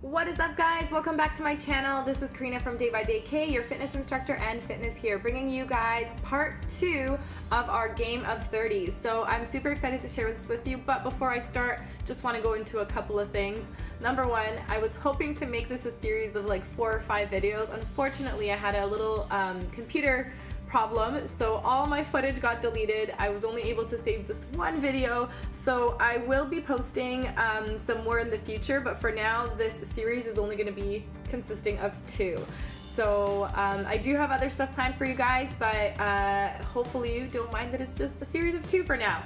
What is up, guys? Welcome back to my channel. This is Karina from Day by Day K, your fitness instructor and fitness here, bringing you guys part 2 of our game of 30s. So I'm super excited to share this with you, but before I start, just want to go into a couple of things. Number one, I was hoping to make this a series of like 4 or 5 videos. Unfortunately, I had a little computer problem, so all my footage got deleted. I was only able to save this one video, so I will be posting some more in the future, but for now this series is only going to be consisting of 2. So I do have other stuff planned for you guys, but hopefully you don't mind that it's just a series of 2 for now.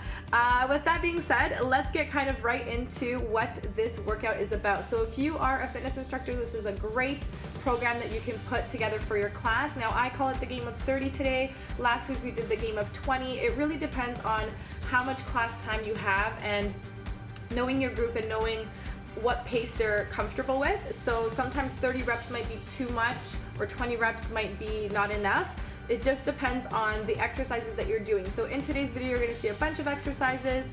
With that being said, let's get kind of right into what this workout is about. So if you are a fitness instructor, this is a great program that you can put together for your class. Now I call it the game of 30 today. Last week we did the game of 20. It really depends on how much class time you have and knowing your group and knowing what pace they're comfortable with. So sometimes 30 reps might be too much or 20 reps might be not enough. It just depends on the exercises that you're doing. So in today's video, you're gonna see a bunch of exercises.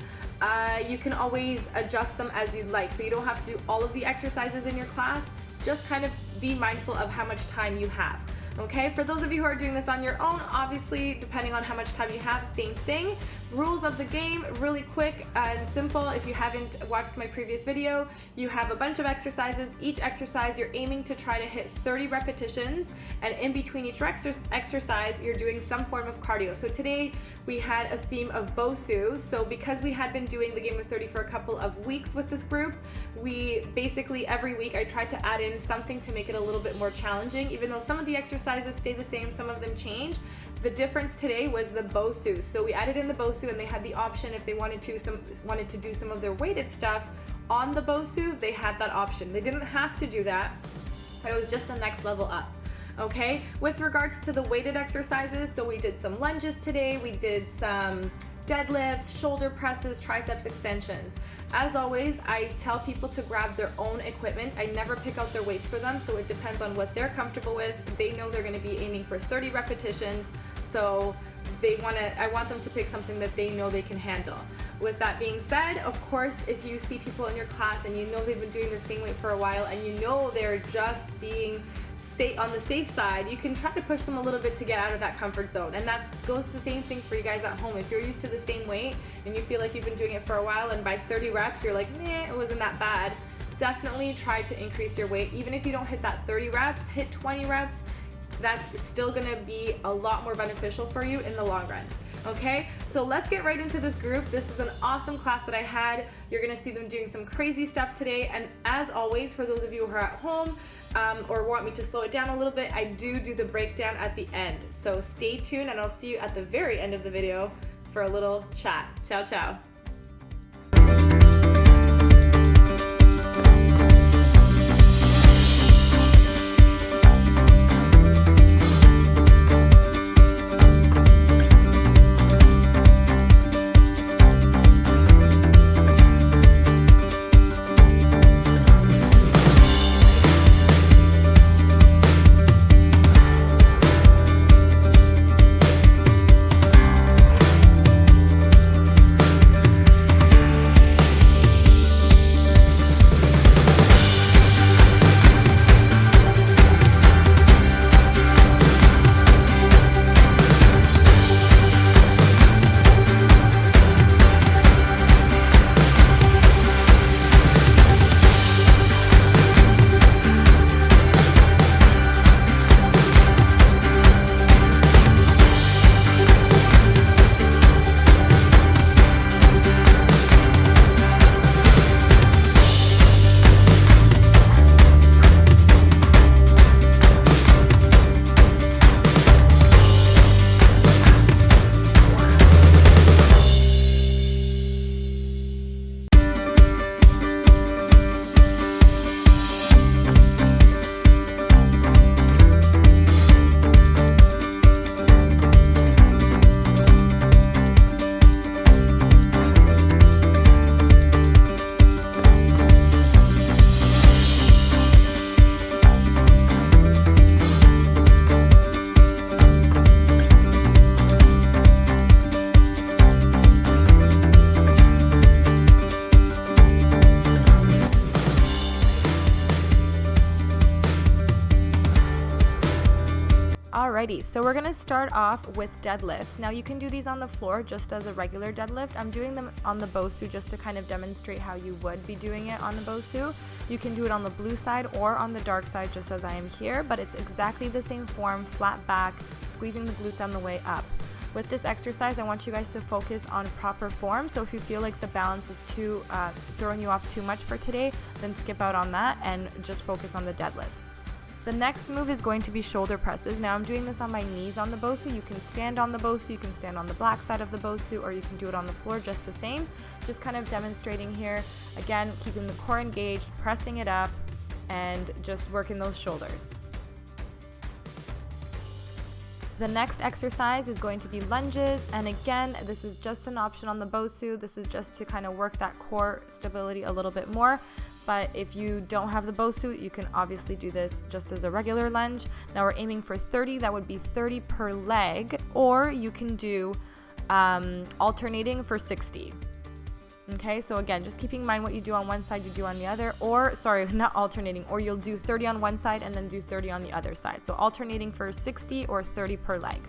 You can always adjust them as you'd like. So you don't have to do all of the exercises in your class. Just kind of be mindful of how much time you have. Okay, for those of you who are doing this on your own, obviously, depending on how much time you have, same thing. Rules of the game, really quick and simple. If you haven't watched my previous video, you have a bunch of exercises. Each exercise, you're aiming to try to hit 30 repetitions, and in between each exercise, you're doing some form of cardio. So today, we had a theme of bosu. So because we had been doing the game of 30 for a couple of weeks with this group, we basically, every week, I tried to add in something to make it a little bit more challenging. Even though some of the exercises stay the same, some of them change. The difference today was the bosu. So we added in the bosu, and they had the option if they wanted to do some of their weighted stuff on the bosu, they had that option. They didn't have to do that, but it was just a next level up. Okay, with regards to the weighted exercises, so we did some lunges today, we did some deadlifts, shoulder presses, triceps extensions. As always, I tell people to grab their own equipment. I never pick out their weights for them, so it depends on what they're comfortable with. They know they're going to be aiming for 30 repetitions, so I want them to pick something that they know they can handle. With that being said, of course, if you see people in your class and you know they've been doing the same weight for a while and you know they're just being on the safe side, you can try to push them a little bit to get out of that comfort zone. And that goes the same thing for you guys at home. If you're used to the same weight and you feel like you've been doing it for a while and by 30 reps you're like, nah, it wasn't that bad, definitely try to increase your weight. Even if you don't hit that 30 reps, hit 20 reps. That's still gonna be a lot more beneficial for you in the long run. Okay, so let's get right into this group. This is an awesome class that I had. You're gonna see them doing some crazy stuff today. And as always, for those of you who are at home or want me to slow it down a little bit, I do the breakdown at the end. So stay tuned and I'll see you at the very end of the video for a little chat. Ciao, ciao. Alrighty, so we're gonna start off with deadlifts. Now you can do these on the floor just as a regular deadlift. I'm doing them on the bosu just to kind of demonstrate how you would be doing it on the bosu. You can do it on the blue side or on the dark side just as I am here, but it's exactly the same form, flat back, squeezing the glutes on the way up. With this exercise, I want you guys to focus on proper form. So if you feel like the balance is throwing you off too much for today, then skip out on that and just focus on the deadlifts. The next move is going to be shoulder presses. Now I'm doing this on my knees on the bosu. You can stand on the bosu, you can stand on the black side of the bosu, or you can do it on the floor just the same. Just kind of demonstrating here, again, keeping the core engaged, pressing it up, and just working those shoulders. The next exercise is going to be lunges, and again, this is just an option on the bosu. This is just to kind of work that core stability a little bit more. But if you don't have the bosu, you can obviously do this just as a regular lunge. Now we're aiming for 30, that would be 30 per leg, or you can do alternating for 60. Okay, so again, just keeping in mind what you do on one side, you do on the other, or sorry, not alternating, or you'll do 30 on one side and then do 30 on the other side. So alternating for 60 or 30 per leg.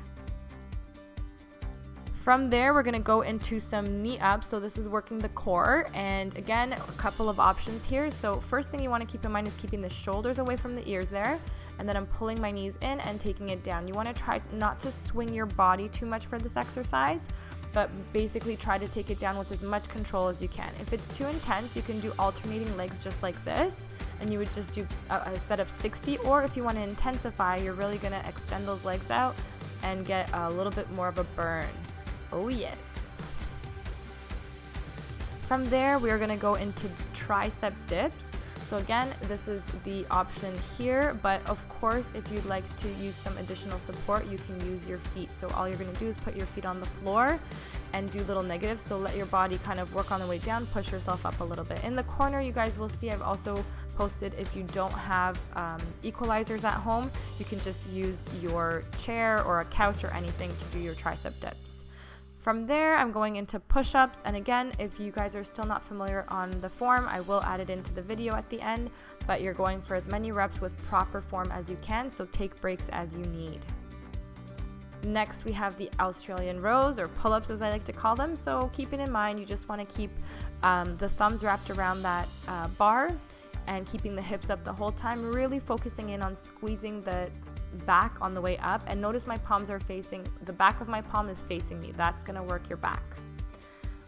From there, we're gonna go into some knee ups. So this is working the core. And again, a couple of options here. So first thing you wanna keep in mind is keeping the shoulders away from the ears there. And then I'm pulling my knees in and taking it down. You wanna try not to swing your body too much for this exercise, but basically try to take it down with as much control as you can. If it's too intense, you can do alternating legs just like this. And you would just do a set of 60, or if you wanna intensify, you're really gonna extend those legs out and get a little bit more of a burn. Oh yes. From there, we are going to go into tricep dips. So again, this is the option here, but of course, if you'd like to use some additional support, you can use your feet. So all you're going to do is put your feet on the floor and do little negatives. So let your body kind of work on the way down, push yourself up a little bit. In the corner, you guys will see I've also posted, if you don't have equalizers at home, you can just use your chair or a couch or anything to do your tricep dips. From there, I'm going into push-ups, and again, if you guys are still not familiar on the form, I will add it into the video at the end, but you're going for as many reps with proper form as you can, so take breaks as you need. Next, we have the Australian rows, or pull-ups as I like to call them. So keeping in mind, you just want to keep the thumbs wrapped around that bar and keeping the hips up the whole time, really focusing in on squeezing the back on the way up. And notice my palms are facing, the back of my palm is facing me. That's gonna work your back.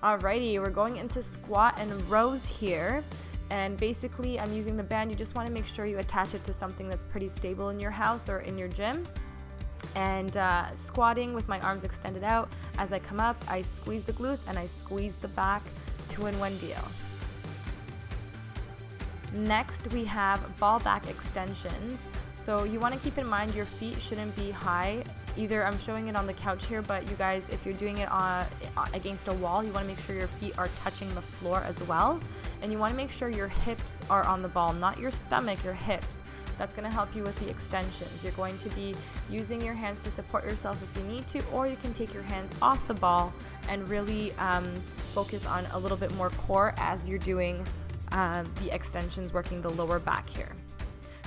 Alrighty, we're going into squat and rows here. And basically, I'm using the band. You just want to make sure you attach it to something that's pretty stable in your house or in your gym. And squatting with my arms extended out. As I come up, I squeeze the glutes and I squeeze the back, 2-in-1 deal. Next, we have ball back extensions. So you want to keep in mind your feet shouldn't be high. Either I'm showing it on the couch here, but you guys, if you're doing it against a wall, you want to make sure your feet are touching the floor as well. And you want to make sure your hips are on the ball, not your stomach, your hips. That's going to help you with the extensions. You're going to be using your hands to support yourself if you need to, or you can take your hands off the ball and really focus on a little bit more core as you're doing the extensions, working the lower back here.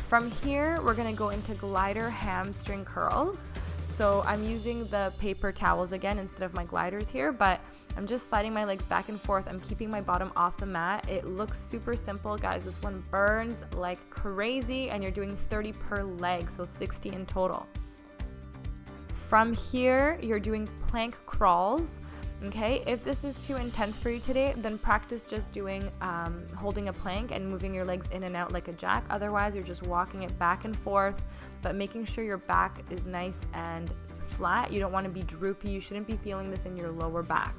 From here, we're gonna go into glider hamstring curls. So I'm using the paper towels again instead of my gliders here, but I'm just sliding my legs back and forth. I'm keeping my bottom off the mat. It looks super simple, guys. This one burns like crazy, and you're doing 30 per leg, so 60 in total. From here, you're doing plank crawls. Okay, if this is too intense for you today, then practice just doing holding a plank and moving your legs in and out like a jack. Otherwise, you're just walking it back and forth, but making sure your back is nice and flat. You don't want to be droopy. You shouldn't be feeling this in your lower back.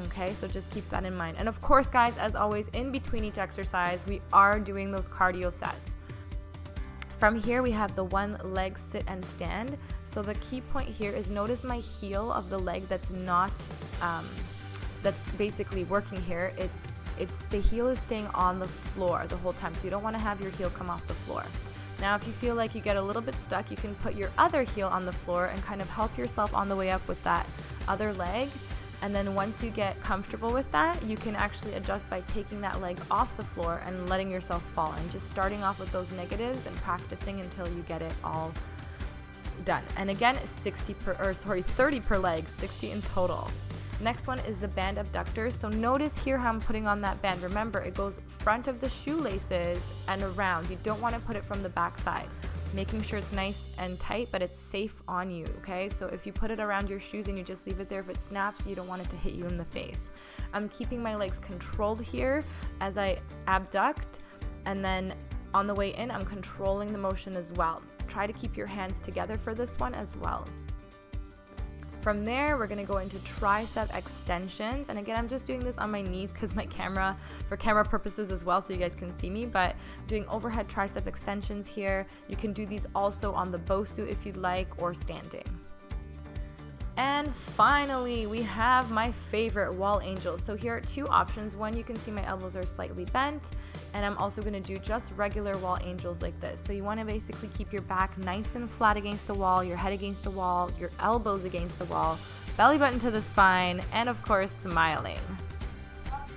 Okay, so just keep that in mind. And of course, guys, as always, in between each exercise, we are doing those cardio sets. From here, we have the one leg sit and stand. So the key point here is notice my heel of the leg that's not, that's basically working here. It's the heel is staying on the floor the whole time. So you don't want to have your heel come off the floor. Now, if you feel like you get a little bit stuck, you can put your other heel on the floor and kind of help yourself on the way up with that other leg. And then once you get comfortable with that, you can actually adjust by taking that leg off the floor and letting yourself fall, and just starting off with those negatives and practicing until you get it all done. And again, 30 per leg, 60 in total. Next one is the band abductors. So notice here how I'm putting on that band. Remember, it goes front of the shoelaces and around. You don't want to put it from the back side. Making sure it's nice and tight, but it's safe on you, okay? So if you put it around your shoes and you just leave it there, if it snaps, you don't want it to hit you in the face. I'm keeping my legs controlled here as I abduct, and then on the way in, I'm controlling the motion as well. Try to keep your hands together for this one as well. From there, we're gonna go into tricep extensions. And again, I'm just doing this on my knees because for camera purposes as well, so you guys can see me, but doing overhead tricep extensions here. You can do these also on the bosu if you'd like, or standing. And finally, we have my favorite, wall angels. So here are two options. One, you can see my elbows are slightly bent, and I'm also gonna do just regular wall angels like this. So you wanna basically keep your back nice and flat against the wall, your head against the wall, your elbows against the wall, belly button to the spine, and of course, smiling.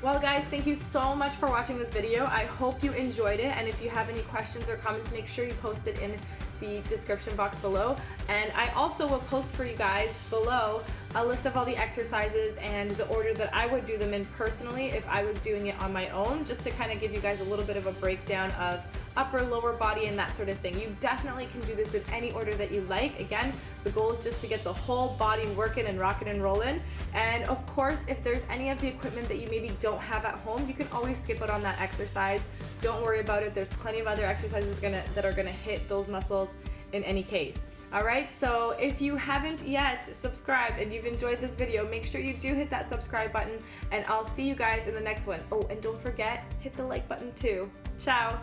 Well guys, thank you so much for watching this video. I hope you enjoyed it, and if you have any questions or comments, make sure you post it in the description box below. And I also will post for you guys below a list of all the exercises and the order that I would do them in personally if I was doing it on my own, just to kind of give you guys a little bit of a breakdown of upper, lower body, and that sort of thing. You definitely can do this in any order that you like. Again, the goal is just to get the whole body working and rocking and rolling. And of course, if there's any of the equipment that you maybe don't have at home, you can always skip out on that exercise. Don't worry about it. There's plenty of other exercises that are gonna hit those muscles in any case. All right, so if you haven't yet subscribed and you've enjoyed this video, make sure you do hit that subscribe button, and I'll see you guys in the next one. Oh, and don't forget, hit the like button too. Ciao.